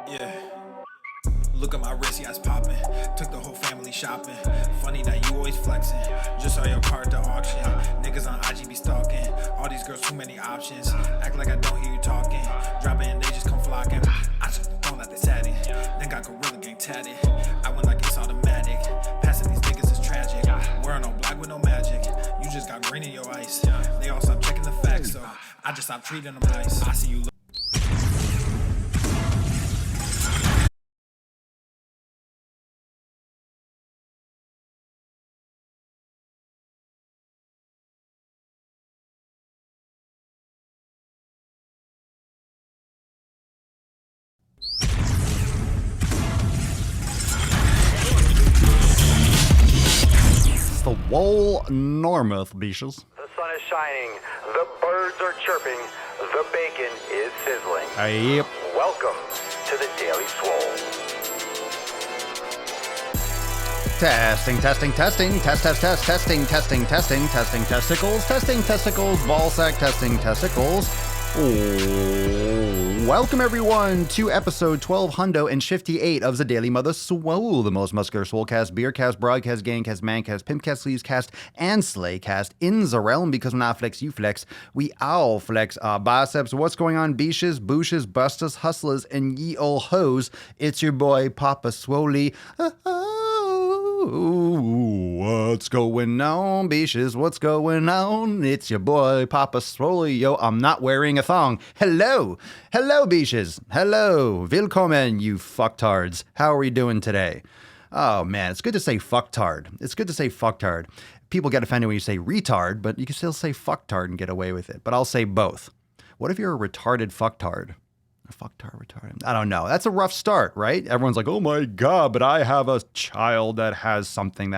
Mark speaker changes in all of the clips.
Speaker 1: Yeah. Look at my wrist, yeah, it's popping. Took the whole family shopping. Funny that you always flexing. Just saw your car at the auction. Niggas on IG be stalking. All these girls, too many options. Act like I don't hear you talking. Drop it and they just come flocking. I took the phone that they sat in. Then got Gorilla Gang tatted. I went like it's automatic. Passing these niggas is tragic. Wearing all black with no magic. You just got green in your ice. They all stopped checking the facts, so I just stopped treating them nice. I see you.
Speaker 2: Swole Normuth, beaches.
Speaker 3: The sun is shining, the birds are chirping, the bacon is sizzling.
Speaker 2: Yep.
Speaker 3: Welcome to the Daily Swole.
Speaker 2: Testing, testing, testing, testing, testicles, testing, testicles, ball sack, testing, testicles. Welcome everyone to episode 1258 of the Daily Mother Swole, the most muscular swolecast, beercast, broadcast, gangcast, mancast, pimpcast, sleevescast, and slaycast in the realm, because when I flex, you flex, we all flex our biceps. What's going on, beaches, booshes, busters, hustlers, and ye old hoes? It's your boy, Papa Swole. What's going on, beaches? What's going on? It's your boy, Papa Swole. Yo, I'm not wearing a thong. Hello. Hello, beaches. Hello. Willkommen, you fucktards. How are we doing today? Oh, man, it's good to say fucktard. It's good to say fucktard. People get offended when you say retard, but you can still say fucktard and get away with it. But I'll say both. What if you're a retarded fucktard? Fucktard, retarded. I don't know. That's a rough start, right? Everyone's like, oh my God, but I have a child that has something.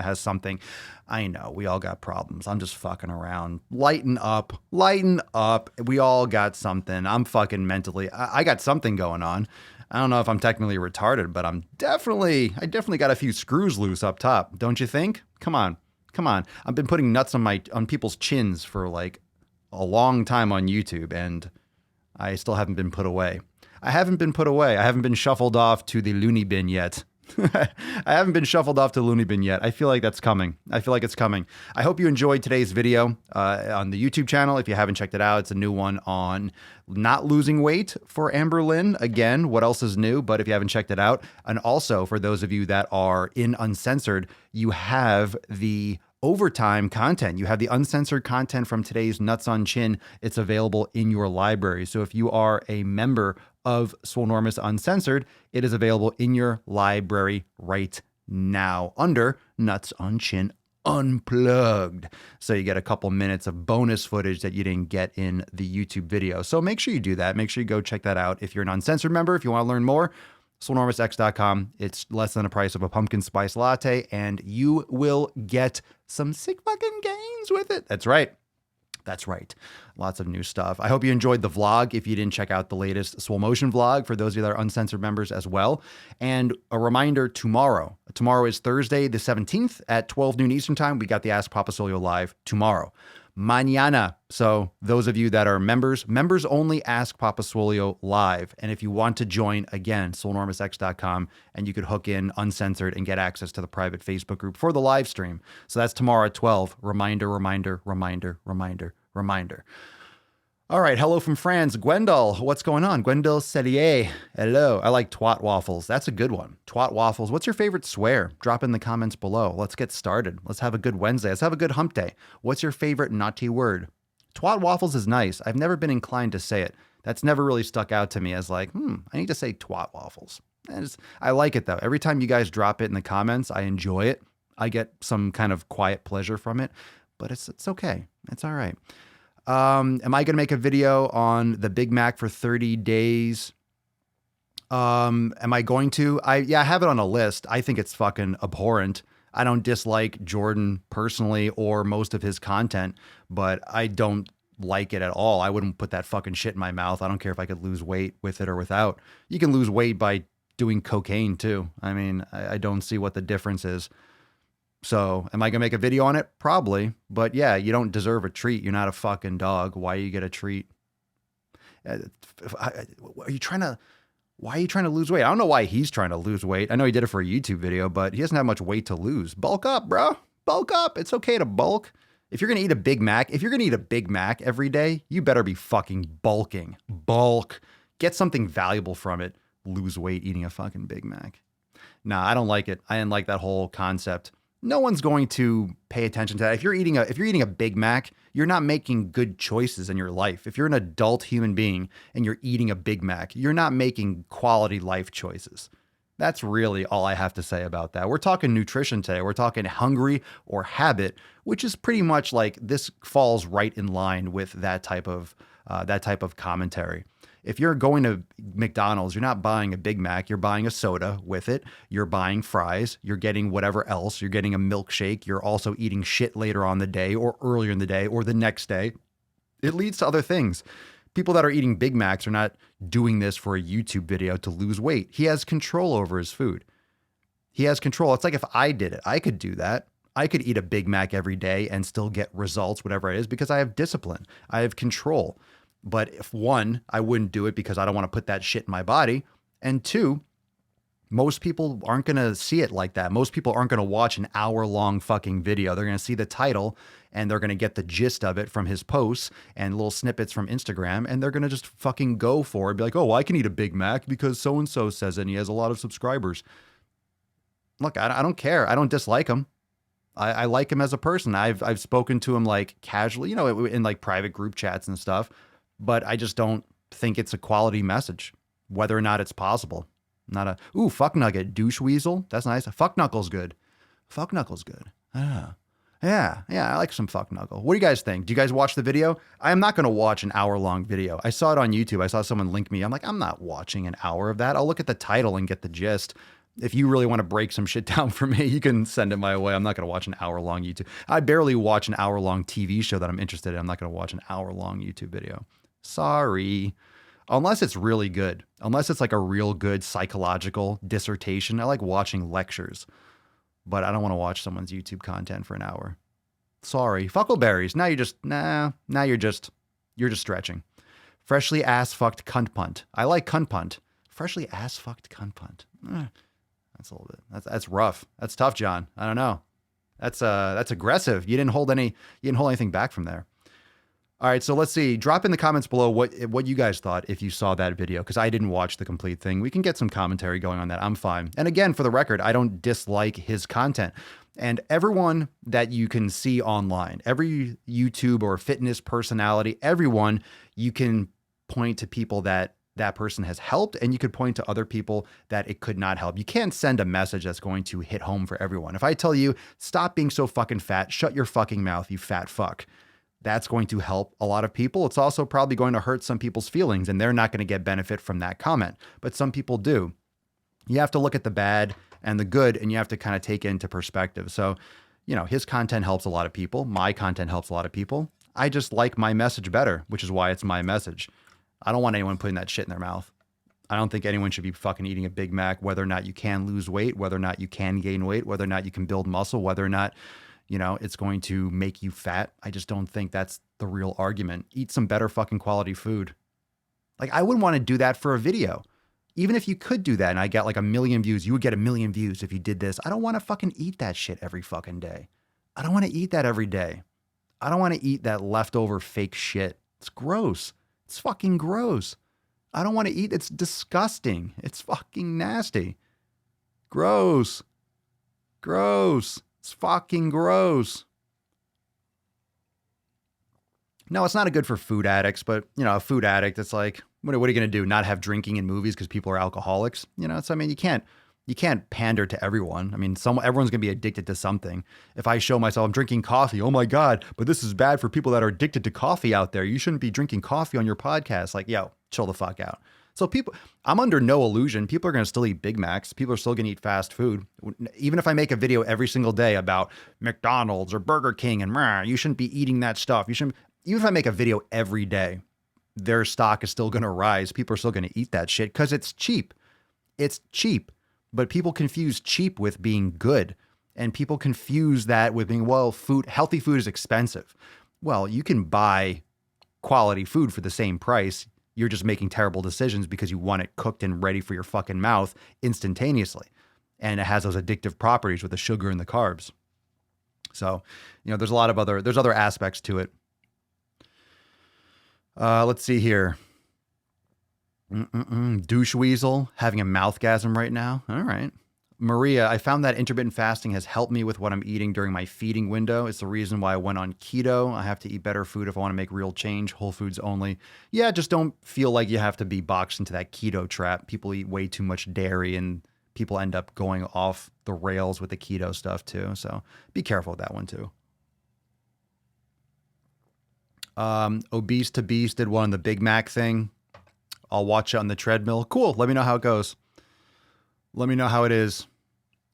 Speaker 2: I know, we all got problems. I'm just fucking around. Lighten up. We all got something. I'm fucking mentally, I got something going on. I don't know if I'm technically retarded, but I definitely got a few screws loose up top. Don't you think? Come on. I've been putting nuts on people's chins for like a long time on YouTube, and I still haven't been put away. I haven't been shuffled off to the loony bin yet. I feel like that's coming. It's coming. I hope you enjoyed today's video on the YouTube channel. If you haven't checked it out, it's a new one on not losing weight for Amber Lynn. Again, what else is new? But if you haven't checked it out, and also for those of you that are in Uncensored, you have the overtime content. You have the uncensored content from today's Nuts on Chin. It's available in your library. So if you are a member of Swolenormous Uncensored, it is available in your library right now under Nuts on Chin Unplugged. So you get a couple minutes of bonus footage that you didn't get in the YouTube video. So make sure you do that. Make sure you go check that out. If you're an Uncensored member, if you want to learn more, swolenormousx.com. It's less than the price of a pumpkin spice latte, and you will get some sick fucking gains with it. That's right. Lots of new stuff. I hope you enjoyed the vlog. If you didn't check out the latest Swole Motion vlog, for those of you that are Uncensored members as well. And a reminder, tomorrow is Thursday the 17th at 12 noon Eastern time. We got the Ask Papa Swole live tomorrow. Mañana. So those of you that are members only Ask Papa Swole live. And if you want to join, again, swolenormousx.com, and you could hook in Uncensored and get access to the private Facebook group for the live stream. So that's tomorrow at 12. Reminder. All right. Hello from France. Gwendol. What's going on? Gwendol Cellier. Hello. I like twat waffles. That's a good one. Twat waffles. What's your favorite swear? Drop in the comments below. Let's get started. Let's have a good Wednesday. Let's have a good hump day. What's your favorite naughty word? Twat waffles is nice. I've never been inclined to say it. That's never really stuck out to me as like, I need to say twat waffles. I like it though. Every time you guys drop it in the comments, I enjoy it. I get some kind of quiet pleasure from it, but it's okay. It's all right. Am I going to make a video on the Big Mac for 30 days? Am I going to? I have it on a list. I think it's fucking abhorrent. I don't dislike Jordan personally or most of his content, but I don't like it at all. I wouldn't put that fucking shit in my mouth. I don't care if I could lose weight with it or without. You can lose weight by doing cocaine too. I mean, I don't see what the difference is. So am I going to make a video on it? Probably. But yeah, you don't deserve a treat. You're not a fucking dog. Why you get a treat? Are you trying to Why are you trying to lose weight? I don't know why he's trying to lose weight. I know he did it for a YouTube video, but he doesn't have much weight to lose. Bulk up, bro. Bulk up. It's okay to bulk. If you're going to eat a Big Mac, every day, you better be fucking bulking. Bulk. Get something valuable from it. Lose weight eating a fucking Big Mac. Nah, I don't like it. I didn't like that whole concept. No one's going to pay attention to that. If you're eating a Big Mac, you're not making good choices in your life. If you're an adult human being and you're eating a Big Mac, you're not making quality life choices. That's really all I have to say about that. We're talking nutrition today. We're talking hungry or habit, which is pretty much like this falls right in line with that type of commentary. If you're going to McDonald's, you're not buying a Big Mac, you're buying a soda with it. You're buying fries, you're getting whatever else, you're getting a milkshake. You're also eating shit later on the day or earlier in the day or the next day. It leads to other things. People that are eating Big Macs are not doing this for a YouTube video to lose weight. He has control over his food. He has control. It's like if I did it, I could do that. I could eat a Big Mac every day and still get results, whatever it is, because I have discipline. I have control. But if one, I wouldn't do it because I don't want to put that shit in my body. And two, most people aren't going to see it like that. Most people aren't going to watch an hour-long fucking video. They're going to see the title and they're going to get the gist of it from his posts and little snippets from Instagram. And they're going to just fucking go for it. Be like, oh, well, I can eat a Big Mac because so-and-so says it and he has a lot of subscribers. Look, I don't care. I don't dislike him. I like him as a person. I've spoken to him like casually, in like private group chats and stuff. But I just don't think it's a quality message, whether or not it's possible. Not a, fuck nugget, douche weasel. That's nice. Fuck knuckle's good. Fuck knuckle's good. Yeah, I like some fuck knuckle. What do you guys think? Do you guys watch the video? I am not going to watch an hour-long video. I saw it on YouTube. I saw someone link me. I'm like, I'm not watching an hour of that. I'll look at the title and get the gist. If you really want to break some shit down for me, you can send it my way. I'm not going to watch an hour-long YouTube. I barely watch an hour-long TV show that I'm interested in. I'm not going to watch an hour-long YouTube video. Sorry. Unless it's really good. Unless it's like a real good psychological dissertation. I like watching lectures, but I don't want to watch someone's YouTube content for an hour. Sorry. Fuckleberries. Now you're just stretching. Freshly ass fucked cunt punt. I like cunt punt. Freshly ass fucked cunt punt. That's a little bit. That's rough. That's tough, John. I don't know. That's aggressive. You didn't hold anything back from there. All right, so let's see. Drop in the comments below what you guys thought if you saw that video, because I didn't watch the complete thing. We can get some commentary going on that. I'm fine. And again, for the record, I don't dislike his content. And everyone that you can see online, every YouTube or fitness personality, everyone, you can point to people that person has helped, and you could point to other people that it could not help. You can't send a message that's going to hit home for everyone. If I tell you, stop being so fucking fat, shut your fucking mouth, you fat fuck. That's going to help a lot of people. It's also probably going to hurt some people's feelings, and they're not going to get benefit from that comment. But some people do. You have to look at the bad and the good, and you have to kind of take it into perspective. So, his content helps a lot of people. My content helps a lot of people. I just like my message better, which is why it's my message. I don't want anyone putting that shit in their mouth. I don't think anyone should be fucking eating a Big Mac, whether or not you can lose weight, whether or not you can gain weight, whether or not you can build muscle, whether or not it's going to make you fat. I just don't think that's the real argument. Eat some better fucking quality food. Like, I wouldn't want to do that for a video. Even if you could do that and I got like 1 million views, you would get 1 million views if you did this. I don't want to fucking eat that shit every fucking day. I don't want to eat that every day. I don't want to eat that leftover fake shit. It's gross. It's fucking gross. I don't want to eat. It's disgusting. It's fucking nasty. Gross. Gross. It's fucking gross. No, it's not good for food addicts, but, a food addict, it's like, what are you going to do? Not have drinking in movies because people are alcoholics? You can't pander to everyone. Everyone's going to be addicted to something. If I show myself I'm drinking coffee, oh my God, but this is bad for people that are addicted to coffee out there. You shouldn't be drinking coffee on your podcast. Like, yo, chill the fuck out. So I'm under no illusion. People are going to still eat Big Macs. People are still going to eat fast food. Even if I make a video every single day about McDonald's or Burger King and you shouldn't be eating that stuff. Even if I make a video every day, their stock is still going to rise. People are still going to eat that shit because it's cheap. It's cheap. But people confuse cheap with being good. And people confuse that with being, healthy food is expensive. Well, you can buy quality food for the same price. You're just making terrible decisions because you want it cooked and ready for your fucking mouth instantaneously. And it has those addictive properties with the sugar and the carbs. So, there's other aspects to it. Let's see here. Douche weasel having a mouthgasm right now. All right. Maria, I found that intermittent fasting has helped me with what I'm eating during my feeding window. It's the reason why I went on keto. I have to eat better food if I want to make real change. Whole foods only. Yeah, just don't feel like you have to be boxed into that keto trap. People eat way too much dairy and people end up going off the rails with the keto stuff too. So be careful with that one too. Obese to Beast did one on the Big Mac thing. I'll watch it on the treadmill. Cool. Let me know how it goes. Let me know how it is.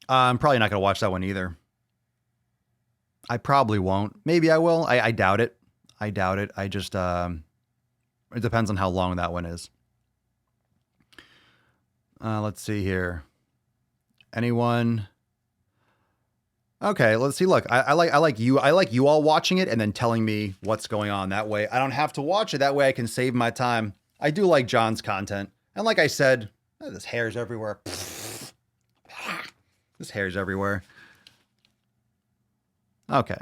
Speaker 2: I'm probably not going to watch that one either. I probably won't. Maybe I will. I doubt it. I doubt it. I just, it depends on how long that one is. Let's see here. Anyone? Okay, let's see. Look, I like you all watching it and then telling me what's going on. That way I don't have to watch it. That way I can save my time. I do like John's content. And like I said, there's hairs everywhere. There's hairs everywhere. Okay.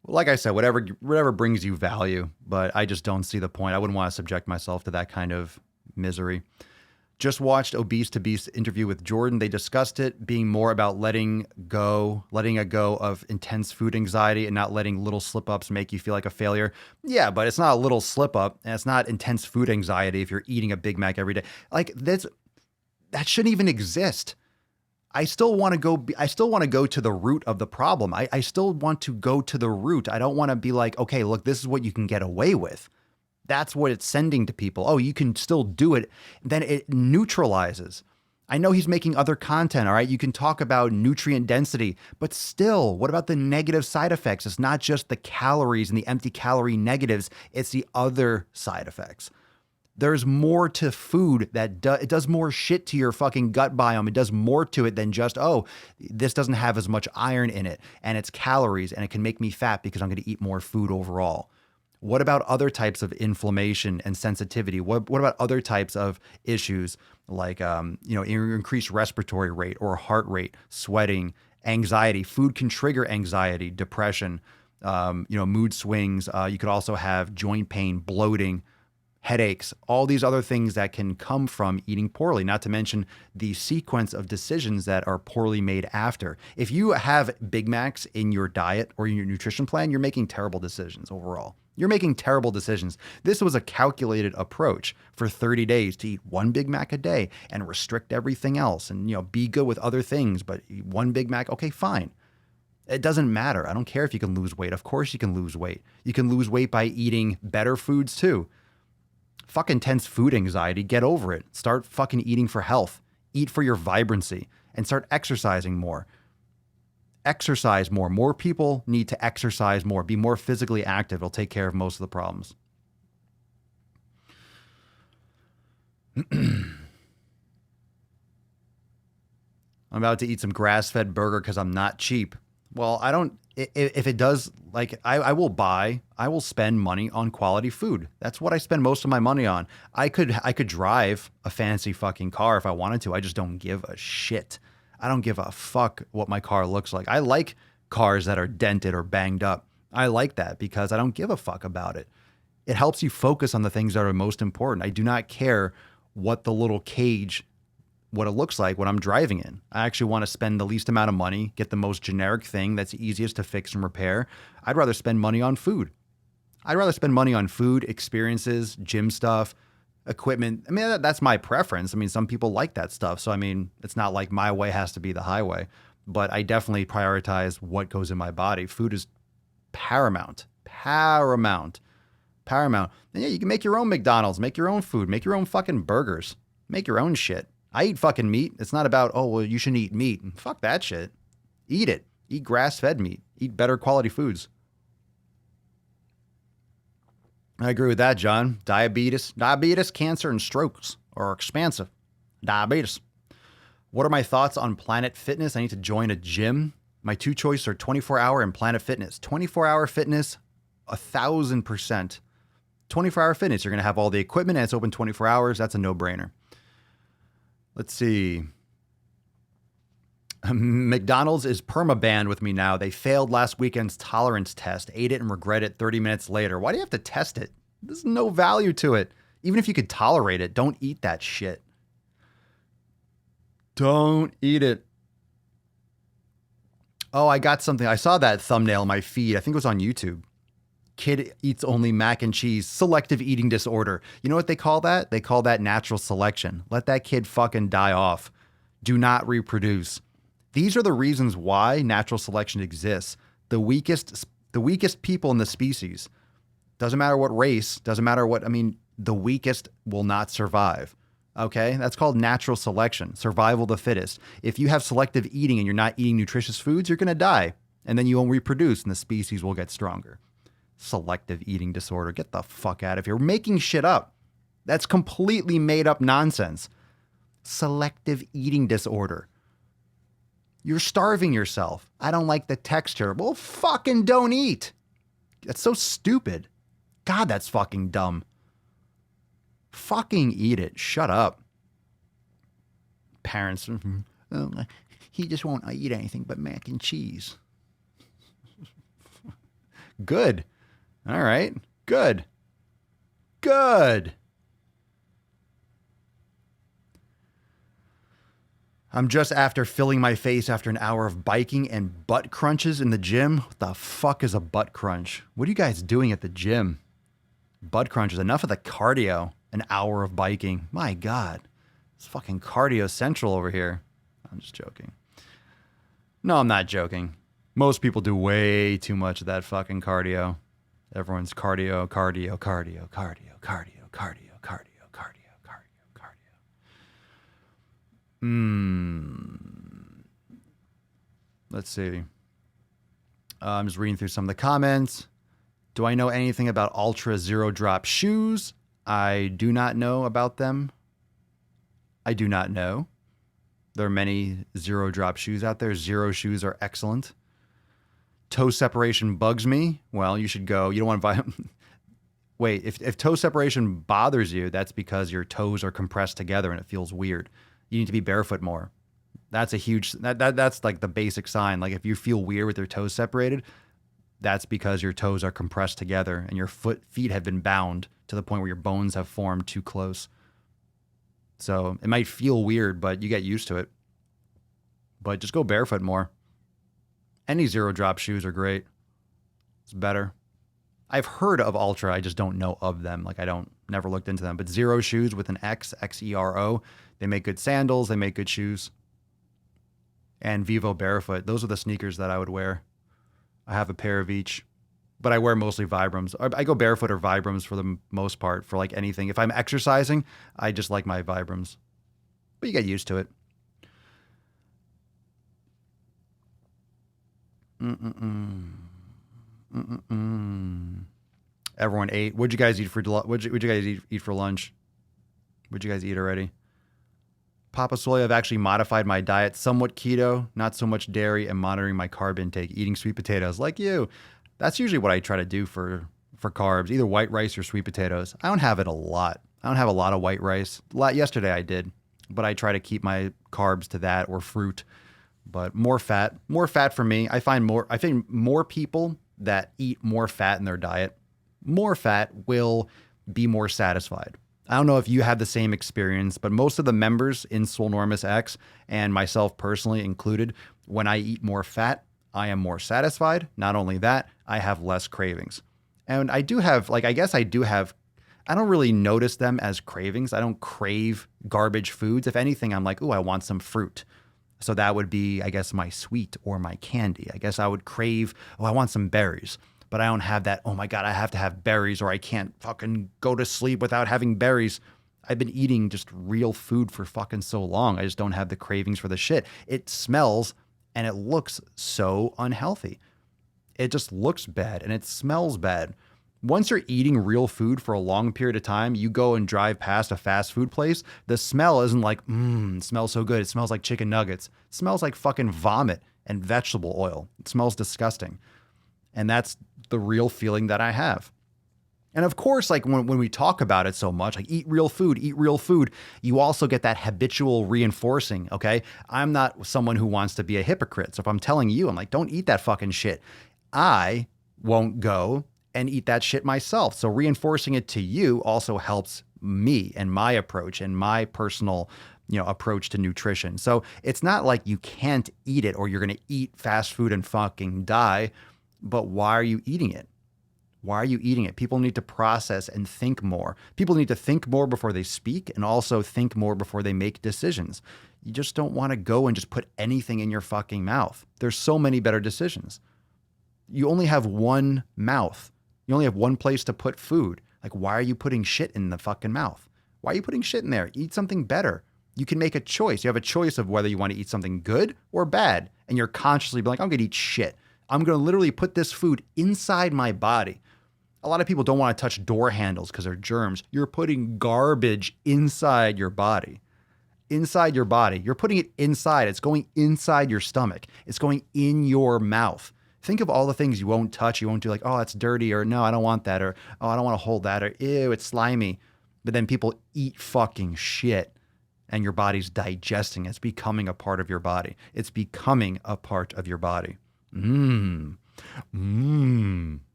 Speaker 2: Well, like I said, whatever brings you value, but I just don't see the point. I wouldn't want to subject myself to that kind of misery. Just watched Obese to Beast interview with Jordan. They discussed it being more about letting a go of intense food anxiety and not letting little slip-ups make you feel like a failure. Yeah, but it's not a little slip-up and it's not intense food anxiety if you're eating a Big Mac every day. Like that shouldn't even exist. I still want to go to the root of the problem. I still want to go to the root. I don't want to be like, okay, look, this is what you can get away with. That's what it's sending to people. Oh, you can still do it. Then it neutralizes. I know he's making other content, all right? You can talk about nutrient density, but still, what about the negative side effects? It's not just the calories and the empty calorie negatives. It's the other side effects. There's more to food it does more shit to your fucking gut biome. It does more to it than just, oh, this doesn't have as much iron in it and it's calories and it can make me fat because I'm going to eat more food overall. What about other types of inflammation and sensitivity? What about other types of issues like, increased respiratory rate or heart rate, sweating, anxiety? Food can trigger anxiety, depression, mood swings. You could also have joint pain, bloating, headaches, all these other things that can come from eating poorly, not to mention the sequence of decisions that are poorly made after. If you have Big Macs in your diet or in your nutrition plan, you're making terrible decisions overall. You're making terrible decisions. This was a calculated approach for 30 days to eat one Big Mac a day and restrict everything else and, be good with other things, but one Big Mac, okay, fine. It doesn't matter. I don't care if you can lose weight. Of course you can lose weight. You can lose weight by eating better foods too. Fuck intense food anxiety. Get over it. Start fucking eating for health. Eat for your vibrancy and start exercising more. Exercise more. More people need to exercise more. Be more physically active. It'll take care of most of the problems. I'm about to eat some grass-fed burger because I'm not cheap. Well, I don't, if it does, like, I will spend money on quality food. That's what I spend most of my money on. I could drive a fancy fucking car if I wanted to. I just don't give a shit. I don't give a fuck what my car looks like. I like cars that are dented or banged up. I like that because I don't give a fuck about it. It helps you focus on the things that are most important. I do not care what the little cage, what it looks like when I'm driving in. I actually want to spend the least amount of money, get the most generic thing that's easiest to fix and repair. I'd rather spend money on food. I'd rather spend money on food, experiences, gym stuff, equipment. I mean, that's my preference. I mean, some people like that stuff. So, I mean, it's not like my way has to be the highway, but I definitely prioritize what goes in my body. Food is paramount. And yeah, you can make your own McDonald's, make your own food, make your own fucking burgers, make your own shit. I eat fucking meat. It's not about, oh, well, you shouldn't eat meat. Fuck that shit. Eat it. Eat grass-fed meat. Eat better quality foods. I agree with that, John. Diabetes, cancer, and strokes are expansive. Diabetes. What are my thoughts on Planet Fitness? I need to join a gym. My two choices are 24-hour and Planet Fitness. 24-hour fitness, 1,000%. 24-hour fitness. You're going to have all the equipment and it's open 24 hours. That's a no-brainer. Let's see. McDonald's is perma-banned with me now. They failed last weekend's tolerance test, ate it and regret it 30 minutes later. Why do you have to test it? There's no value to it. Even if you could tolerate it, don't eat that shit. Don't eat it. Oh, I got something. I saw that thumbnail in my feed. I think it was on YouTube. Kid eats only mac and cheese. Selective eating disorder. You know what they call that? They call that natural selection. Let that kid fucking die off. Do not reproduce. These are the reasons why natural selection exists. The weakest people in the species. Doesn't matter what race, doesn't matter what, the weakest will not survive. Okay? That's called natural selection, survival of the fittest. If you have selective eating and you're not eating nutritious foods, you're going to die. And then you won't reproduce and the species will get stronger. Selective eating disorder. Get the fuck out of here. We're making shit up. That's completely made up nonsense. Selective eating disorder. You're starving yourself. I don't like the texture. Well, fucking don't eat. That's so stupid. God, that's fucking dumb. Fucking eat it. Shut up. Parents, he just won't eat anything but mac and cheese. Good. All right. Good. Good. I'm just after filling my face after an hour of biking and butt crunches in the gym. What the fuck is a butt crunch? What are you guys doing at the gym? Butt crunches. Enough of the cardio. An hour of biking. My God. It's fucking cardio central over here. I'm just joking. No, I'm not joking. Most people do way too much of that fucking cardio. Everyone's cardio. Let's see. I'm just reading through some of the comments. Do I know anything about Ultra Zero Drop shoes? I do not know about them. I do not know. There are many zero drop shoes out there. Zero shoes are excellent. Toe separation bugs me. Well, you should go. You don't want to buy. Wait, if toe separation bothers you, that's because your toes are compressed together and it feels weird. You need to be barefoot more. That's a huge, that's like the basic sign. Like if you feel weird with your toes separated, that's because your toes are compressed together and your feet have been bound to the point where your bones have formed too close. So it might feel weird, but you get used to it. But just go barefoot more. Any zero drop shoes are great. It's better. I've heard of Ultra. I just don't know of them. Like never looked into them. But Zero shoes with an X, X-E-R-O. They make good sandals. They make good shoes. And Vivo Barefoot. Those are the sneakers that I would wear. I have a pair of each. But I wear mostly Vibrams. I go barefoot or Vibrams for the most part for like anything. If I'm exercising, I just like my Vibrams. But you get used to it. Everyone ate. What'd you guys eat for lunch? What'd you guys eat for lunch? What'd you guys eat already? Papa Swole, I've actually modified my diet somewhat keto, not so much dairy, and monitoring my carb intake, eating sweet potatoes like you. That's usually what I try to do for carbs, either white rice or sweet potatoes. I don't have it a lot. I don't have a lot of white rice. Yesterday I did, but I try to keep my carbs to that or fruit. But more fat for me. I think more people that eat more fat in their diet, more fat will be more satisfied. I don't know if you have the same experience, but most of the members in Swolenormous X and myself personally included, when I eat more fat, I am more satisfied. Not only that, I have less cravings. And I do have, I don't really notice them as cravings. I don't crave garbage foods. If anything, I'm like, ooh, I want some fruit. So that would be, I guess, my sweet or my candy. I guess I would crave, oh, I want some berries. But I don't have that, oh my God, I have to have berries or I can't fucking go to sleep without having berries. I've been eating just real food for fucking so long. I just don't have the cravings for the shit. It smells and it looks so unhealthy. It just looks bad and it smells bad. Once you're eating real food for a long period of time, you go and drive past a fast food place, the smell isn't like, it smells so good. It smells like chicken nuggets. It smells like fucking vomit and vegetable oil. It smells disgusting. And that's the real feeling that I have. And of course, like when we talk about it so much, like eat real food, you also get that habitual reinforcing. Okay. I'm not someone who wants to be a hypocrite. So if I'm telling you, I'm like, don't eat that fucking shit, I won't go and eat that shit myself. So reinforcing it to you also helps me and my approach and my personal, approach to nutrition. So it's not like you can't eat it or you're going to eat fast food and fucking die, but why are you eating it? Why are you eating it? People need to process and think more. People need to think more before they speak and also think more before they make decisions. You just don't want to go and just put anything in your fucking mouth. There's so many better decisions. You only have one mouth. You only have one place to put food. Like, why are you putting shit in the fucking mouth? Why are you putting shit in there? Eat something better. You can make a choice. You have a choice of whether you want to eat something good or bad. And you're consciously like, I'm going to eat shit. I'm going to literally put this food inside my body. A lot of people don't want to touch door handles because they're germs. You're putting garbage inside your body. Inside your body. You're putting it inside. It's going inside your stomach. It's going in your mouth. Think of all the things you won't touch. You won't do like, oh, that's dirty, or no, I don't want that, or oh, I don't want to hold that, or ew, it's slimy. But then people eat fucking shit and your body's digesting. It's becoming a part of your body. It's becoming a part of your body.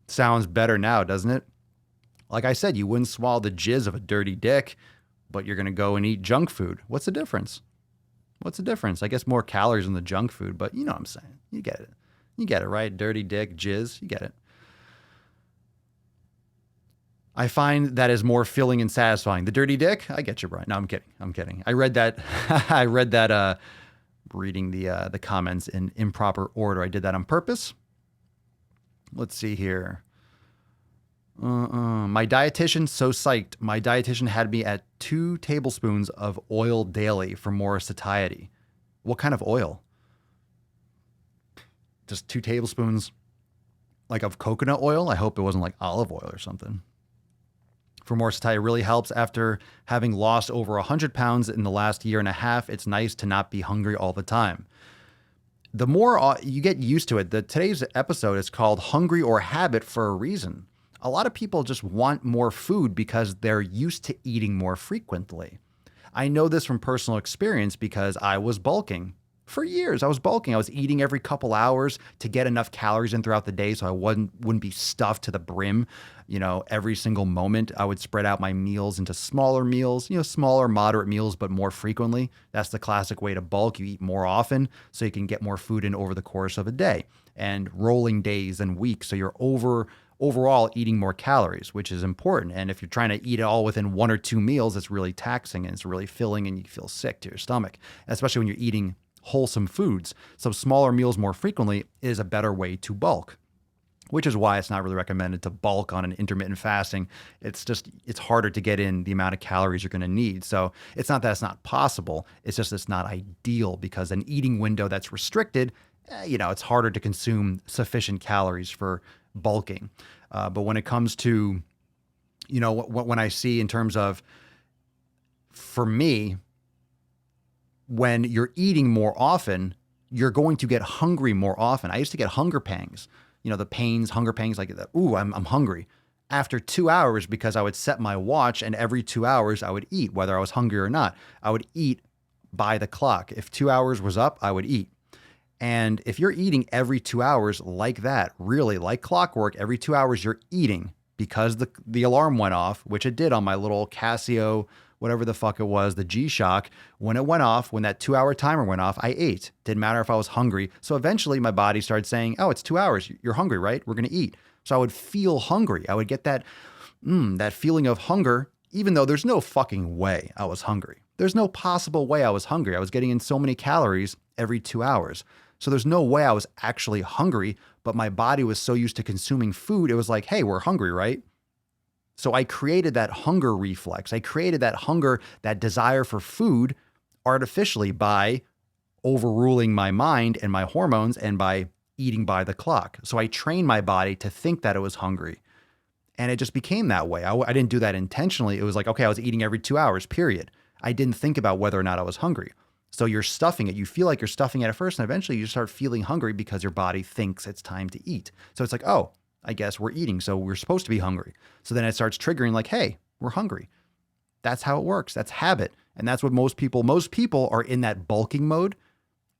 Speaker 2: Sounds better now, doesn't it? Like I said, you wouldn't swallow the jizz of a dirty dick, but you're going to go and eat junk food. What's the difference? What's the difference? I guess more calories in the junk food, but you know what I'm saying. You get it. You get it, right? Dirty dick, jizz, you get it. I find that is more filling and satisfying. The dirty dick, I get you, Brian. No, I'm kidding. I read that. Reading the comments in improper order. I did that on purpose. Let's see here. My dietitian, so psyched. My dietitian had me at 2 tablespoons of oil daily for more satiety. What kind of oil? Just 2 tablespoons, like of coconut oil. I hope it wasn't like olive oil or something. For more satiety really helps. After having lost over 100 pounds in the last year and a half, it's nice to not be hungry all the time. The more you get used to it, today's episode is called Hungry or Habit for a reason. A lot of people just want more food because they're used to eating more frequently. I know this from personal experience because I was bulking. For years, I was bulking. I was eating every couple hours to get enough calories in throughout the day so I wouldn't be stuffed to the brim, every single moment. I would spread out my meals into smaller meals, smaller, moderate meals, but more frequently. That's the classic way to bulk. You eat more often so you can get more food in over the course of a day, and rolling days and weeks. So you're overall eating more calories, which is important. And if you're trying to eat it all within 1 or 2 meals, it's really taxing and it's really filling and you feel sick to your stomach, especially when you're eating wholesome foods. So smaller meals more frequently is a better way to bulk, which is why it's not really recommended to bulk on an intermittent fasting. It's harder to get in the amount of calories you're going to need. So it's not that it's not possible. It's just it's not ideal because an eating window that's restricted, it's harder to consume sufficient calories for bulking. But when it comes to, when I see in terms of, for me, when you're eating more often, you're going to get hungry more often. I used to get hunger pangs, hunger pangs like that. Ooh, I'm hungry. After 2 hours, because I would set my watch and every 2 hours I would eat, whether I was hungry or not. I would eat by the clock. If 2 hours was up, I would eat. And if you're eating every 2 hours like that, really like clockwork, every 2 hours you're eating because the alarm went off, which it did on my little Casio, whatever the fuck it was, the G-Shock. When it went off, when that 2 hour timer went off, I ate. Didn't matter if I was hungry. So eventually my body started saying, oh, it's 2 hours. You're hungry, right? We're going to eat. So I would feel hungry. I would get that feeling of hunger, even though there's no fucking way I was hungry. There's no possible way I was hungry. I was getting in so many calories every 2 hours. So there's no way I was actually hungry, but my body was so used to consuming food. It was like, hey, we're hungry, right? So I created that hunger reflex. I created that hunger, that desire for food artificially by overruling my mind and my hormones and by eating by the clock. So I trained my body to think that it was hungry. And it just became that way. I didn't do that intentionally. It was like, okay, I was eating every 2 hours, period. I didn't think about whether or not I was hungry. So you're stuffing it. You feel like you're stuffing it at first, and eventually you start feeling hungry because your body thinks it's time to eat. So it's like, oh, I guess we're eating. So we're supposed to be hungry. So then it starts triggering like, hey, we're hungry. That's how it works. That's habit. And that's what most people are in that bulking mode,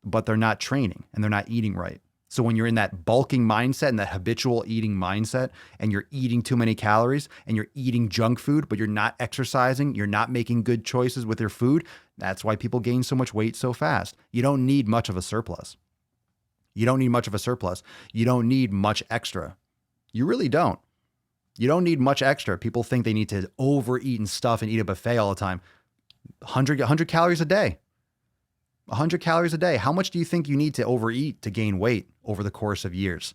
Speaker 2: but they're not training and they're not eating right. So when you're in that bulking mindset and that habitual eating mindset and you're eating too many calories and you're eating junk food, but you're not exercising, you're not making good choices with your food, that's why people gain so much weight so fast. You don't need much of a surplus. You don't need much of a surplus. You don't need much extra. You really don't. You don't need much extra. People think they need to overeat and stuff and eat a buffet all the time. 100 calories a day. 100 calories a day. How much do you think you need to overeat to gain weight over the course of years?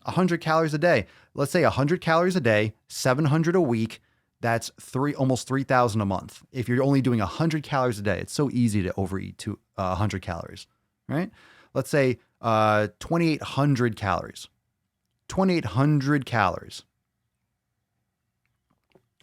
Speaker 2: 100 calories a day. Let's say 100 calories a day, 700 a week. That's almost 3,000 a month. If you're only doing 100 calories a day, it's so easy to overeat to 100 calories, right? Let's say 2,800 calories. 2,800 calories.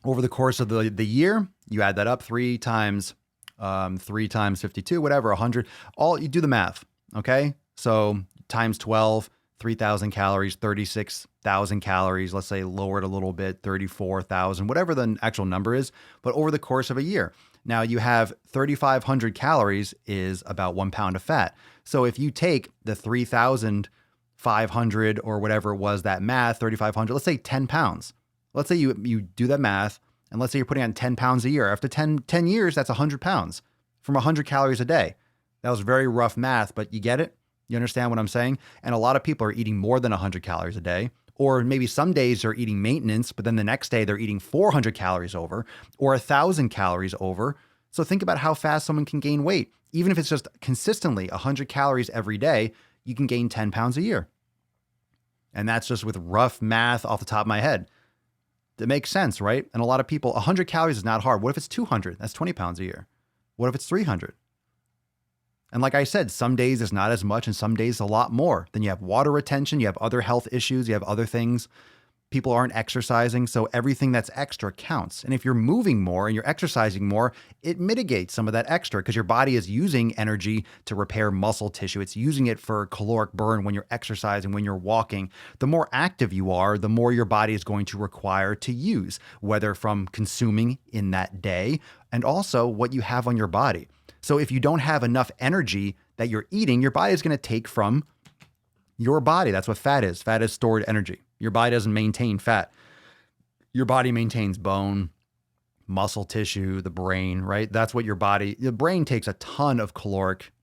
Speaker 2: Over the course of the year, you add that up 3 times 52, whatever, 100. You do the math, okay? So times 12, 3,000 calories, 36,000 calories. Let's say lower it a little bit, 34,000, whatever the actual number is. But over the course of a year, now you have 3,500 calories is about 1 pound of fat. So if you take the 3,500 or whatever it was, that math, 3,500, let's say 10 pounds. Let's say you do that math, and let's say you're putting on 10 pounds a year. After 10 years, that's 100 pounds from 100 calories a day. That was very rough math, but you get it? You understand what I'm saying? And a lot of people are eating more than 100 calories a day, or maybe some days they're eating maintenance, but then the next day they're eating 400 calories over or 1,000 calories over. So think about how fast someone can gain weight. Even if it's just consistently 100 calories every day, you can gain 10 pounds a year. And that's just with rough math off the top of my head. It makes sense, right? And a lot of people, 100 calories is not hard. What if it's 200? That's 20 pounds a year. What if it's 300? And like I said, some days it's not as much and some days a lot more. Then you have water retention, you have other health issues, you have other things. People aren't exercising, so everything that's extra counts. And if you're moving more and you're exercising more, it mitigates some of that extra because your body is using energy to repair muscle tissue. It's using it for caloric burn when you're exercising, when you're walking. The more active you are, the more your body is going to require to use, whether from consuming in that day and also what you have on your body. So if you don't have enough energy that you're eating, your body is going to take from your body. That's what fat is. Fat is stored energy. Your body doesn't maintain fat. Your body maintains bone, muscle tissue, the brain, right? That's what the brain takes a ton of caloric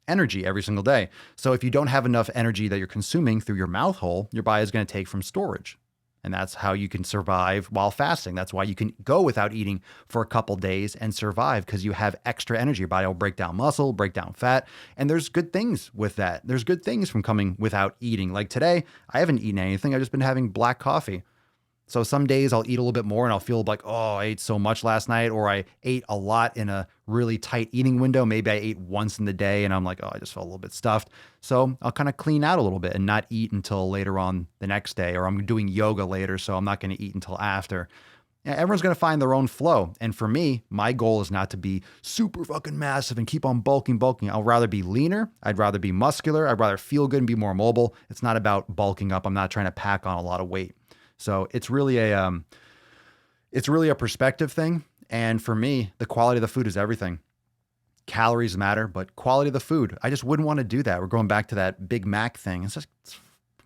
Speaker 2: energy every single day. So if you don't have enough energy that you're consuming through your mouth hole, your body is going to take from storage. And that's how you can survive while fasting. That's why you can go without eating for a couple days and survive, because you have extra energy. Your body will break down muscle, break down fat. And there's good things with that. There's good things from coming without eating. Like today, I haven't eaten anything. I've just been having black coffee. So some days I'll eat a little bit more and I'll feel like, oh, I ate so much last night, or I ate a lot in a really tight eating window. Maybe I ate once in the day and I'm like, oh, I just felt a little bit stuffed. So I'll kind of clean out a little bit and not eat until later on the next day, or I'm doing yoga later, so I'm not going to eat until after. Yeah, everyone's going to find their own flow. And for me, my goal is not to be super fucking massive and keep on bulking. I'll rather be leaner. I'd rather be muscular. I'd rather feel good and be more mobile. It's not about bulking up. I'm not trying to pack on a lot of weight. So it's really a perspective thing. And for me, the quality of the food is everything. Calories matter, but quality of the food, I just wouldn't want to do that. We're going back to that Big Mac thing.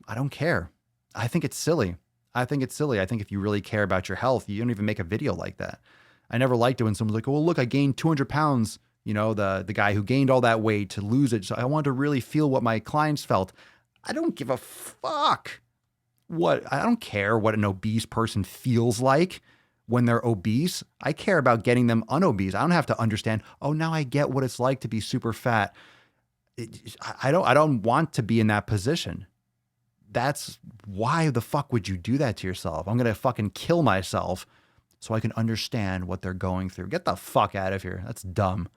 Speaker 2: I don't care. I think it's silly. I think if you really care about your health, you don't even make a video like that. I never liked it when someone's like, oh, look, I gained 200 pounds. You know, the guy who gained all that weight to lose it. So I wanted to really feel what my clients felt. I don't give a fuck. I don't care what an obese person feels like when they're obese. I care about getting them unobese. I don't have to understand, oh, now I get what it's like to be super fat. I don't want to be in that position. That's why the fuck would you do that to yourself? I'm going to fucking kill myself so I can understand what they're going through. Get the fuck out of here. That's dumb.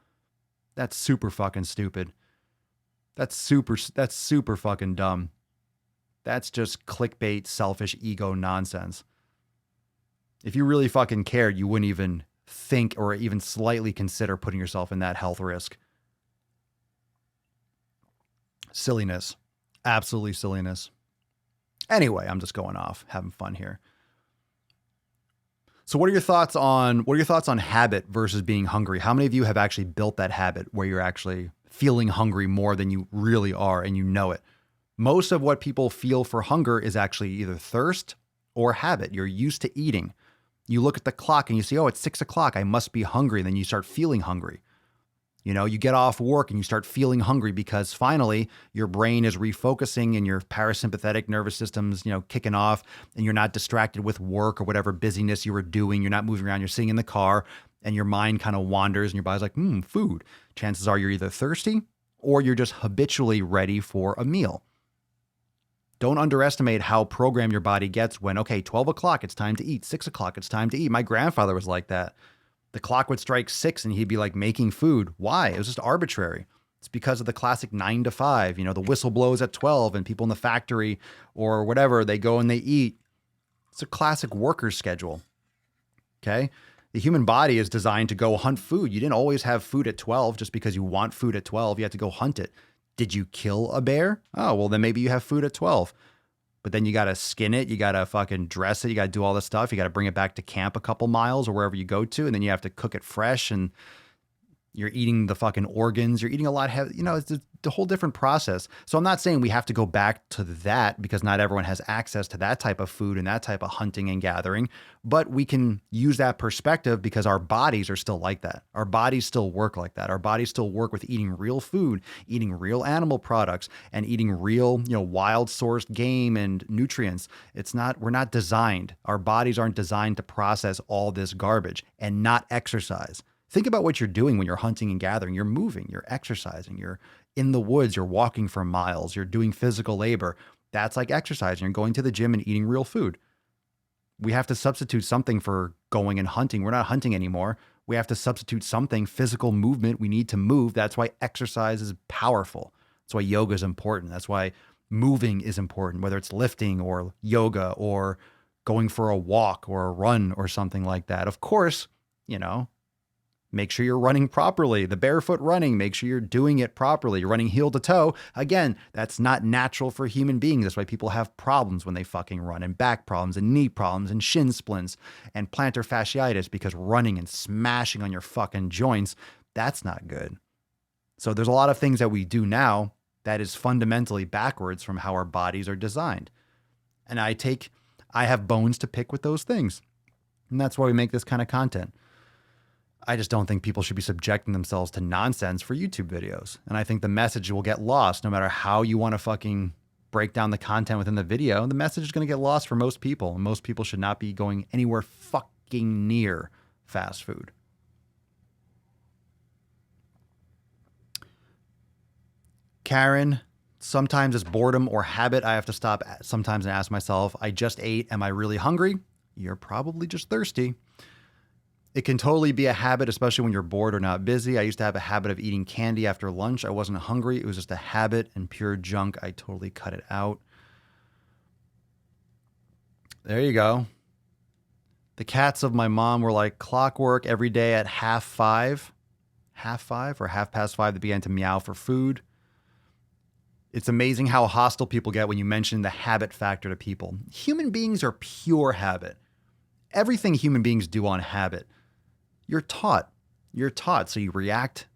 Speaker 2: That's super fucking stupid. That's super fucking dumb. That's just clickbait, selfish ego nonsense. If you really fucking cared, you wouldn't even think or even slightly consider putting yourself in that health risk. Silliness. Absolutely silliness. Anyway, I'm just going off, having fun here. So what are your thoughts on habit versus being hungry? How many of you have actually built that habit where you're actually feeling hungry more than you really are and you know it? Most of what people feel for hunger is actually either thirst or habit. You're used to eating. You look at the clock and you say, oh, it's 6 o'clock. I must be hungry. And then you start feeling hungry. You know, you get off work and you start feeling hungry because finally your brain is refocusing and your parasympathetic nervous system's, kicking off, and you're not distracted with work or whatever busyness you were doing. You're not moving around. You're sitting in the car and your mind kind of wanders and your body's like, food. Chances are you're either thirsty or you're just habitually ready for a meal. Don't underestimate how programmed your body gets when, 12 o'clock, it's time to eat. 6 o'clock, it's time to eat. My grandfather was like that. The clock would strike 6 and he'd be like making food. Why? It was just arbitrary. It's because of the classic 9 to 5. The whistle blows at 12 and people in the factory or whatever, they go and they eat. It's a classic worker's schedule. Okay? The human body is designed to go hunt food. You didn't always have food at 12 just because you want food at 12. You have to go hunt it. Did you kill a bear? Oh, well, then maybe you have food at 12. But then you got to skin it. You got to fucking dress it. You got to do all this stuff. You got to bring it back to camp a couple miles or wherever you go to. And then you have to cook it fresh. And you're eating the fucking organs. You're eating a lot heavy. It's a whole different process. So I'm not saying we have to go back to that because not everyone has access to that type of food and that type of hunting and gathering. But we can use that perspective because our bodies are still like that. Our bodies still work like that. Our bodies still work with eating real food, eating real animal products, and eating real, wild sourced game and nutrients. We're not designed. Our bodies aren't designed to process all this garbage and not exercise. Think about what you're doing when you're hunting and gathering. You're moving, you're exercising, you're in the woods, you're walking for miles, you're doing physical labor. That's like exercising. You're going to the gym and eating real food. We have to substitute something for going and hunting. We're not hunting anymore. We have to substitute something, physical movement. We need to move. That's why exercise is powerful. That's why yoga is important. That's why moving is important, whether it's lifting or yoga or going for a walk or a run or something like that. Of course, make sure you're running properly. The barefoot running, make sure you're doing it properly. You're running heel to toe. Again, that's not natural for human beings. That's why people have problems when they fucking run, and back problems and knee problems and shin splints and plantar fasciitis, because running and smashing on your fucking joints, that's not good. So there's a lot of things that we do now that is fundamentally backwards from how our bodies are designed. And I have bones to pick with those things. And that's why we make this kind of content. I just don't think people should be subjecting themselves to nonsense for YouTube videos. And I think the message will get lost no matter how you want to fucking break down the content within the video. The message is going to get lost for most people. And most people should not be going anywhere fucking near fast food. Karen, sometimes it's boredom or habit. I have to stop sometimes and ask myself, I just ate. Am I really hungry? You're probably just thirsty. It can totally be a habit, especially when you're bored or not busy. I used to have a habit of eating candy after lunch. I wasn't hungry. It was just a habit and pure junk. I totally cut it out. There you go. The cats of my mom were like clockwork every day at 5:30 or 5:30. They began to meow for food. It's amazing how hostile people get when you mention the habit factor to people. Human beings are pure habit. Everything human beings do on habit. You're taught. So you react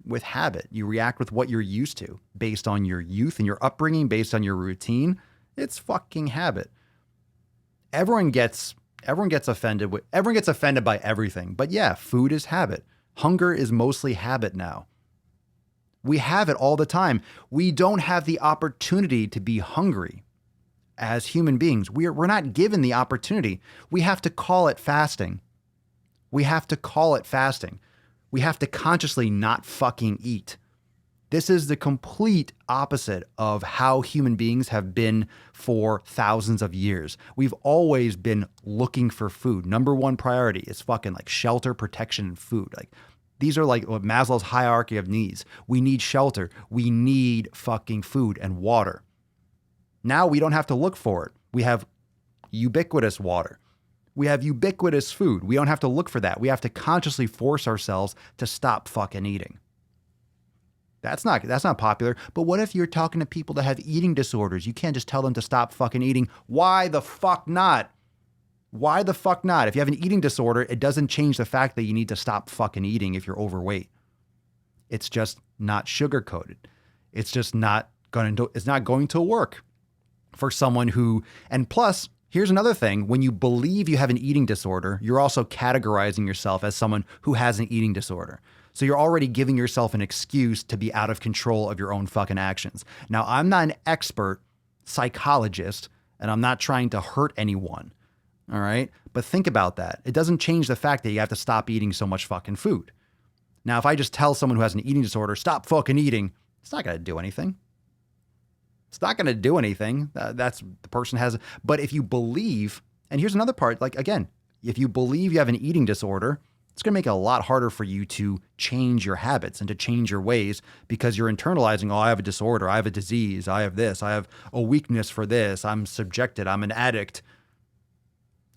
Speaker 2: with habit. You react with what you're used to based on your youth and your upbringing, based on your routine. It's fucking habit. Everyone gets offended by everything. But yeah, food is habit. Hunger is mostly habit now. We have it all the time. We don't have the opportunity to be hungry as human beings. We're not given the opportunity. We have to call it fasting. We have to consciously not fucking eat. This is the complete opposite of how human beings have been for thousands of years. We've always been looking for food. Number one priority is fucking like shelter, protection, and food. Like these are like Maslow's hierarchy of needs. We need shelter. We need fucking food and water. Now we don't have to look for it. We have ubiquitous water. We have ubiquitous food. We don't have to look for that. We have to consciously force ourselves to stop fucking eating. That's not popular. But what if you're talking to people that have eating disorders? You can't just tell them to stop fucking eating. Why the fuck not? Why the fuck not? If you have an eating disorder, it doesn't change the fact that you need to stop fucking eating if you're overweight. It's just not sugar-coated. It's just not going to work for someone who, and plus, here's another thing. When you believe you have an eating disorder, you're also categorizing yourself as someone who has an eating disorder. So you're already giving yourself an excuse to be out of control of your own fucking actions. Now, I'm not an expert psychologist, and I'm not trying to hurt anyone. All right. But think about that. It doesn't change the fact that you have to stop eating so much fucking food. Now, if I just tell someone who has an eating disorder, stop fucking eating, it's not going to do anything. It's not going to do anything. That's the person has. But if you believe, and here's another part, like, again, if you believe you have an eating disorder, it's going to make it a lot harder for you to change your habits and to change your ways because you're internalizing, oh, I have a disorder, I have a disease, I have this, I have a weakness for this, I'm subjected, I'm an addict.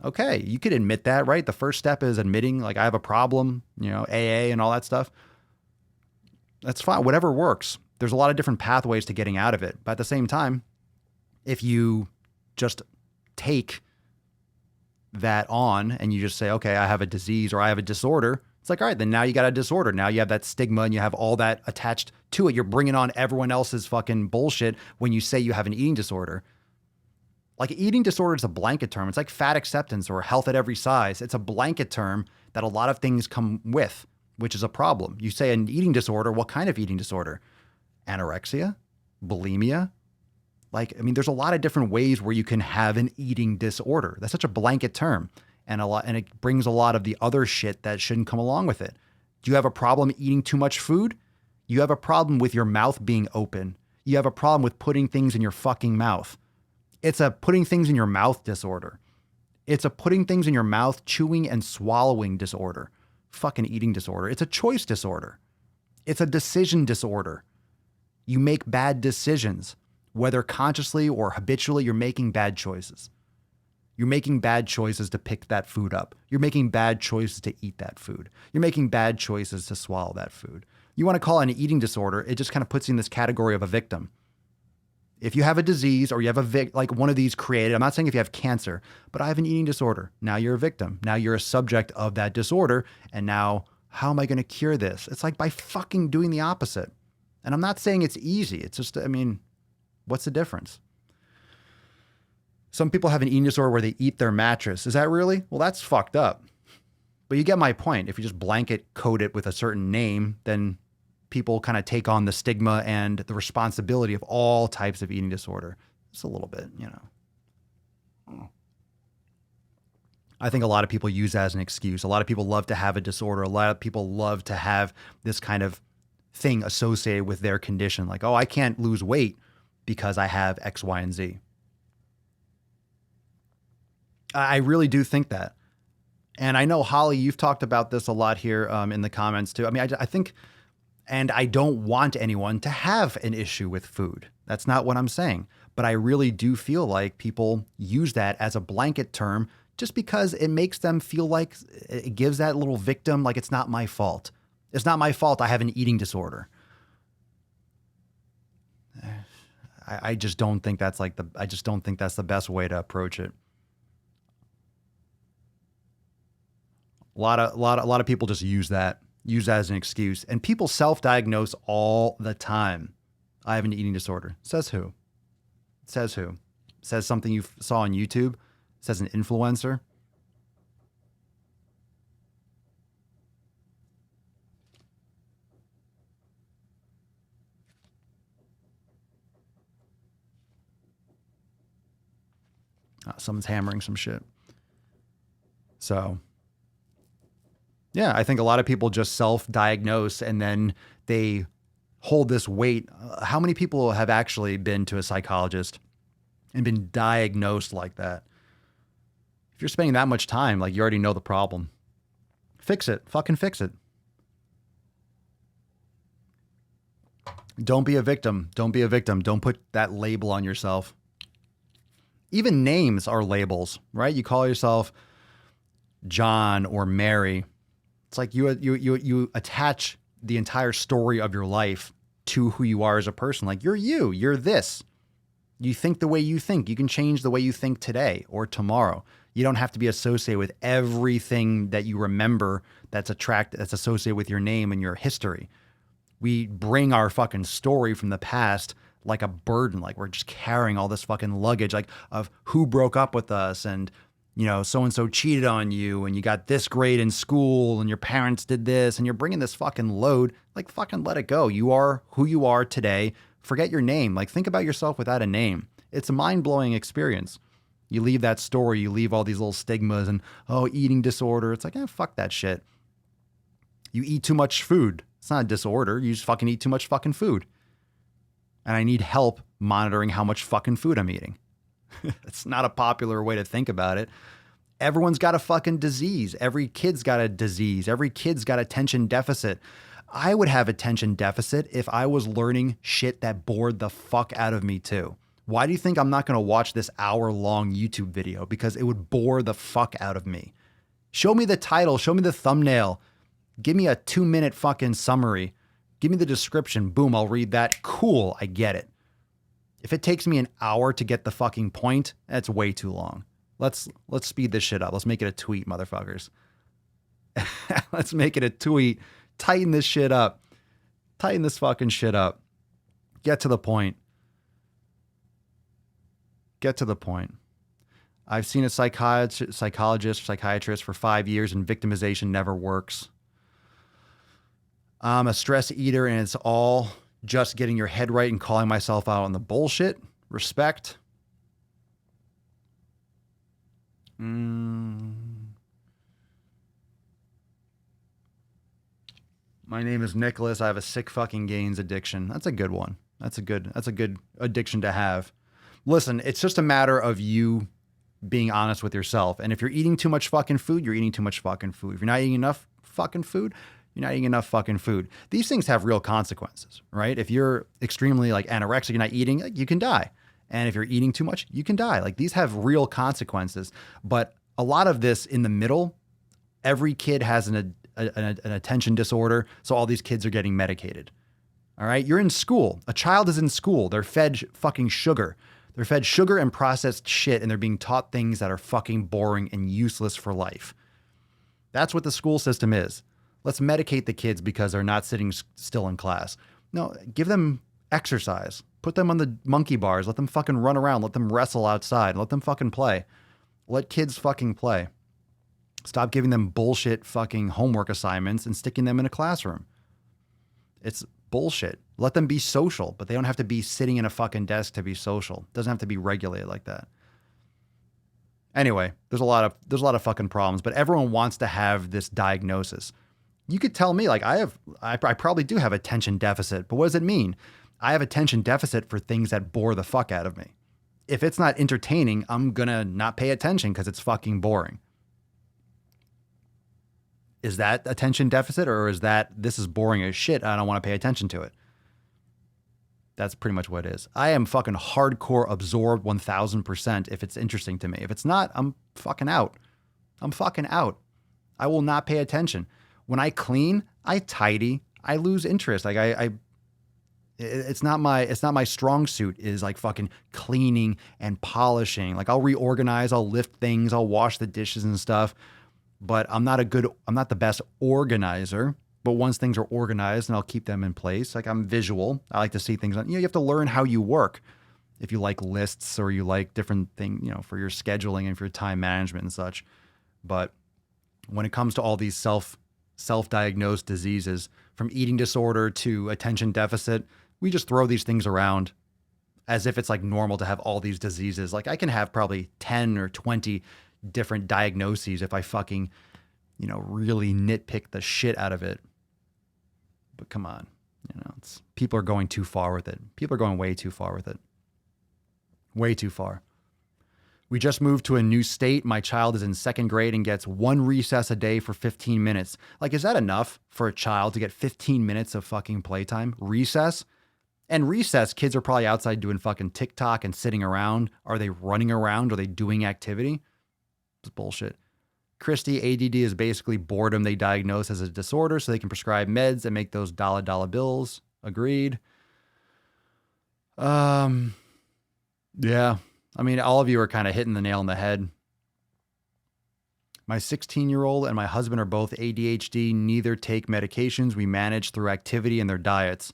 Speaker 2: Okay, you could admit that, right? The first step is admitting, like, I have a problem, AA and all that stuff. That's fine, whatever works. There's a lot of different pathways to getting out of it. But at the same time, if you just take that on and you just say, okay, I have a disease or I have a disorder, it's like, all right, then now you got a disorder. Now you have that stigma and you have all that attached to it. You're bringing on everyone else's fucking bullshit when you say you have an eating disorder. Like, eating disorder is a blanket term. It's like fat acceptance or health at every size. It's a blanket term that a lot of things come with, which is a problem. You say an eating disorder, what kind of eating disorder? Anorexia? Bulimia? There's a lot of different ways where you can have an eating disorder. That's such a blanket term, and it brings a lot of the other shit that shouldn't come along with it. Do you have a problem eating too much food? You have a problem with your mouth being open. You have a problem with putting things in your fucking mouth. It's a putting things in your mouth disorder. It's a putting things in your mouth, chewing and swallowing disorder. Fucking eating disorder. It's a choice disorder. It's a decision disorder. You make bad decisions. Whether consciously or habitually, you're making bad choices. You're making bad choices to pick that food up. You're making bad choices to eat that food. You're making bad choices to swallow that food. You want to call it an eating disorder, it just kind of puts you in this category of a victim. If you have a disease or you have like one of these created, I'm not saying if you have cancer, but I have an eating disorder. Now you're a victim. Now you're a subject of that disorder. And now how am I going to cure this? It's like by fucking doing the opposite. And I'm not saying it's easy. It's just, what's the difference? Some people have an eating disorder where they eat their mattress. Is that really? Well, that's fucked up. But you get my point. If you just blanket code it with a certain name, then people kind of take on the stigma and the responsibility of all types of eating disorder. Just a little bit, I think a lot of people use that as an excuse. A lot of people love to have a disorder. A lot of people love to have this kind of thing associated with their condition. Like, oh, I can't lose weight because I have X, Y, and Z. I really do think that. And I know, Holly, you've talked about this a lot here in the comments too. I think, and I don't want anyone to have an issue with food. That's not what I'm saying. But I really do feel like people use that as a blanket term just because it makes them feel like it gives that little victim, like, it's not my fault. It's not my fault I have an eating disorder. I just don't think that's the best way to approach it. A lot of people just use that as an excuse, and people self-diagnose all the time. I have an eating disorder. Says who? Says who? Says something you saw on YouTube? Says an influencer? Someone's hammering some shit. So, yeah, I think a lot of people just self-diagnose and then they hold this weight. How many people have actually been to a psychologist and been diagnosed like that? If you're spending that much time, like, you already know the problem. Fix it. Fucking fix it. Don't be a victim. Don't be a victim. Don't put that label on yourself. Even names are labels, right? You call yourself John or Mary. It's like you attach the entire story of your life to who you are as a person. Like, you're this. You think the way you think. You can change the way you think today or tomorrow. You don't have to be associated with everything that you remember that's associated with your name and your history. We bring our fucking story from the past like a burden, like we're just carrying all this fucking luggage, like of who broke up with us and, you know, so-and-so cheated on you and you got this grade in school and your parents did this and you're bringing this fucking load. Like, fucking let it go. You are who you are today. Forget your name. Like, think about yourself without a name. It's a mind-blowing experience. You leave that story, you leave all these little stigmas and, oh, eating disorder. It's like, fuck that shit. You eat too much food. It's not a disorder. You just fucking eat too much fucking food. And I need help monitoring how much fucking food I'm eating. It's not a popular way to think about it. Everyone's got a fucking disease. Every kid's got a disease. Every kid's got attention deficit. I would have attention deficit if I was learning shit that bored the fuck out of me too. Why do you think I'm not going to watch this hour-long YouTube video? Because it would bore the fuck out of me. Show me the title. Show me the thumbnail. Give me a 2-minute fucking summary. Give me the description. Boom, I'll read that. Cool, I get it. If it takes me an hour to get the fucking point, that's way too long. Let's speed this shit up. Let's make it a tweet, motherfuckers. Let's make it a tweet. Tighten this shit up. Tighten this fucking shit up. Get to the point. Get to the point. I've seen a psychiatrist for 5 years and victimization never works. I'm a stress eater and it's all just getting your head right and calling myself out on the bullshit. Respect. My name is Nicholas. I have a sick fucking gains addiction. That's a good one. That's a good addiction to have. Listen, it's just a matter of you being honest with yourself. And if you're eating too much fucking food, you're eating too much fucking food. If you're not eating enough fucking food, you're not eating enough fucking food. These things have real consequences, right? If you're extremely like anorexic, you're not eating, you can die. And if you're eating too much, you can die. Like, these have real consequences. But a lot of this in the middle, every kid has an attention disorder. So all these kids are getting medicated. All right. You're in school. A child is in school. They're fed fucking sugar. They're fed sugar and processed shit. And they're being taught things that are fucking boring and useless for life. That's what the school system is. Let's medicate the kids because they're not sitting still in class. No, give them exercise. Put them on the monkey bars. Let them fucking run around. Let them wrestle outside. Let them fucking play. Let kids fucking play. Stop giving them bullshit fucking homework assignments and sticking them in a classroom. It's bullshit. Let them be social, but they don't have to be sitting in a fucking desk to be social. It doesn't have to be regulated like that. Anyway, there's a lot of fucking problems, but everyone wants to have this diagnosis. You could tell me, like, I probably do have attention deficit, but what does it mean? I have attention deficit for things that bore the fuck out of me. If it's not entertaining, I'm gonna not pay attention because it's fucking boring. Is that attention deficit, or is that this is boring as shit, I don't want to pay attention to it? That's pretty much what it is. I am fucking hardcore absorbed 1000% if it's interesting to me. If it's not, I'm fucking out. I'm fucking out. I will not pay attention. When I clean, I tidy, I lose interest. Like it's not my strong suit is like fucking cleaning and polishing. Like, I'll reorganize, I'll lift things, I'll wash the dishes and stuff, but I'm not the best organizer. But once things are organized, and I'll keep them in place, like, I'm visual. I like to see things. You have to learn how you work. If you like lists or you like different things, for your scheduling and for your time management and such. But when it comes to all these self-diagnosed diseases, from eating disorder to attention deficit, we just throw these things around as if it's like normal to have all these diseases. Like, I can have probably 10 or 20 different diagnoses if I fucking, really nitpick the shit out of it. But come on, people are going too far with it. People are going way too far with it. Way too far. We just moved to a new state. My child is in 2nd grade and gets 1 recess a day for 15 minutes. Like, is that enough for a child to get 15 minutes of fucking playtime? Recess? And recess, kids are probably outside doing fucking TikTok and sitting around. Are they running around? Are they doing activity? It's bullshit. Christy, ADD is basically boredom they diagnose as a disorder so they can prescribe meds and make those dollar bills. Agreed. Yeah. I mean, all of you are kind of hitting the nail on the head. My 16-year-old and my husband are both ADHD. Neither take medications. We manage through activity and their diets.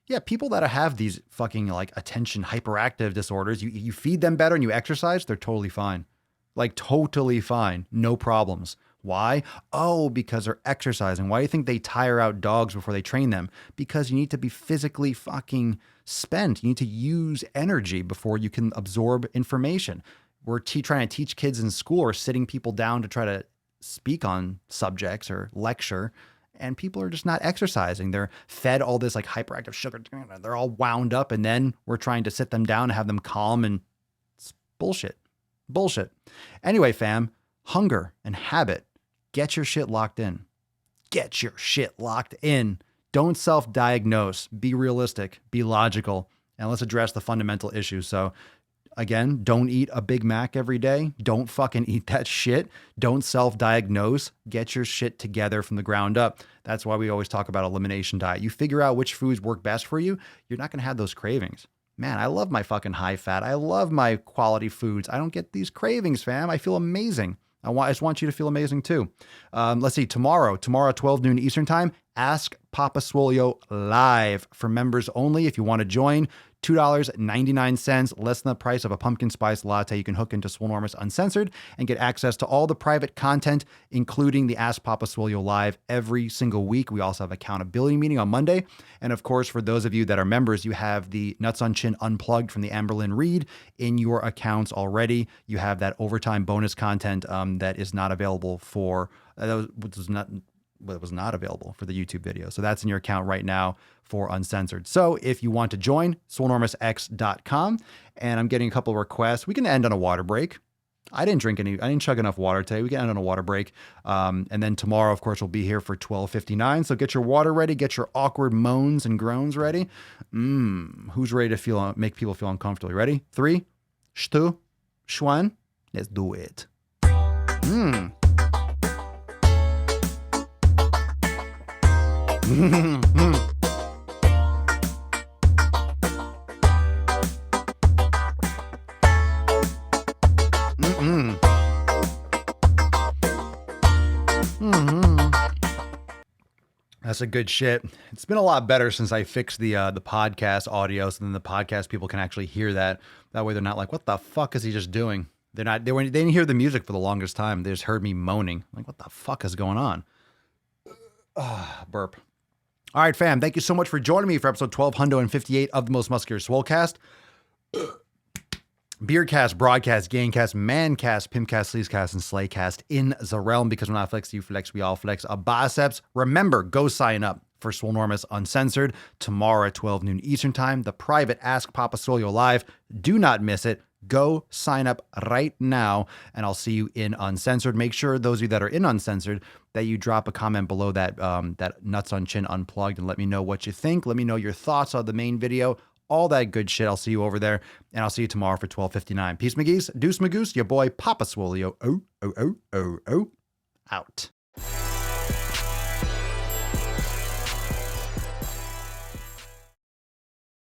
Speaker 2: Yeah, people that have these fucking like attention hyperactive disorders, you feed them better and you exercise, they're totally fine. Like totally fine. No problems. Why? Oh, because they're exercising. Why do you think they tire out dogs before they train them? Because you need to be physically fucking spent. You need to use energy before you can absorb information. We're trying to teach kids in school or sitting people down to try to speak on subjects or lecture, and people are just not exercising. They're fed all this like hyperactive sugar. They're all wound up, and then we're trying to sit them down and have them calm, and it's bullshit. Bullshit. Anyway, fam, hunger and habit. Get your shit locked in. Get your shit locked in. Don't self-diagnose. Be realistic. Be logical. And let's address the fundamental issues. So again, don't eat a Big Mac every day. Don't fucking eat that shit. Don't self-diagnose. Get your shit together from the ground up. That's why we always talk about elimination diet. You figure out which foods work best for you. You're not going to have those cravings. Man, I love my fucking high fat. I love my quality foods. I don't get these cravings, fam. I feel amazing. I just want you to feel amazing too. Let's see, tomorrow, 12 noon Eastern time, Ask Papa Swole live for members only. If you want to join, $2.99, less than the price of a pumpkin spice latte. You can hook into Swolenormous Uncensored and get access to all the private content, including the Ask Papa Swole live every single week. We also have accountability meeting on Monday. And of course, for those of you that are members, you have the Nuts on Chin Unplugged from the Amberlynn Reid in your accounts already. You have that overtime bonus content that is not available for, was not available for the YouTube video. So that's in your account right now for Uncensored. So if you want to join, swolenormousx.com. And I'm getting a couple of requests. We can end on a water break. I didn't chug enough water today. We can end on a water break. And then tomorrow, of course, we'll be here for 12:59. So get your water ready. Get your awkward moans and groans ready. Who's ready to make people feel uncomfortable? You ready? 3, 2, 1. Let's do it. That's a good shit. It's been a lot better since I fixed the podcast audio, so then the podcast people can actually hear that. That way they're not like, what the fuck is he just doing? They didn't hear the music for the longest time. They just heard me moaning. Like, what the fuck is going on? Burp. All right, fam. Thank you so much for joining me for episode 1258 of the Most Muscular Swolecast. Beardcast, Broadcast, Gaincast, Mancast, Pimpcast, Sleazecast, and Slaycast in the realm. Because when I flex, you flex, we all flex a biceps. Remember, go sign up for Swolenormous Uncensored tomorrow at 12 noon Eastern time. The private Ask Papa Swole live. Do not miss it. Go sign up right now, and I'll see you in Uncensored. Make sure those of you that are in Uncensored that you drop a comment below that Nuts on Chin Unplugged and let me know what you think. Let me know your thoughts on the main video. All that good shit. I'll see you over there, and I'll see you tomorrow for 12:59. Peace, McGee's. Deuce, Magoose. Your boy, Papa Swole. Out.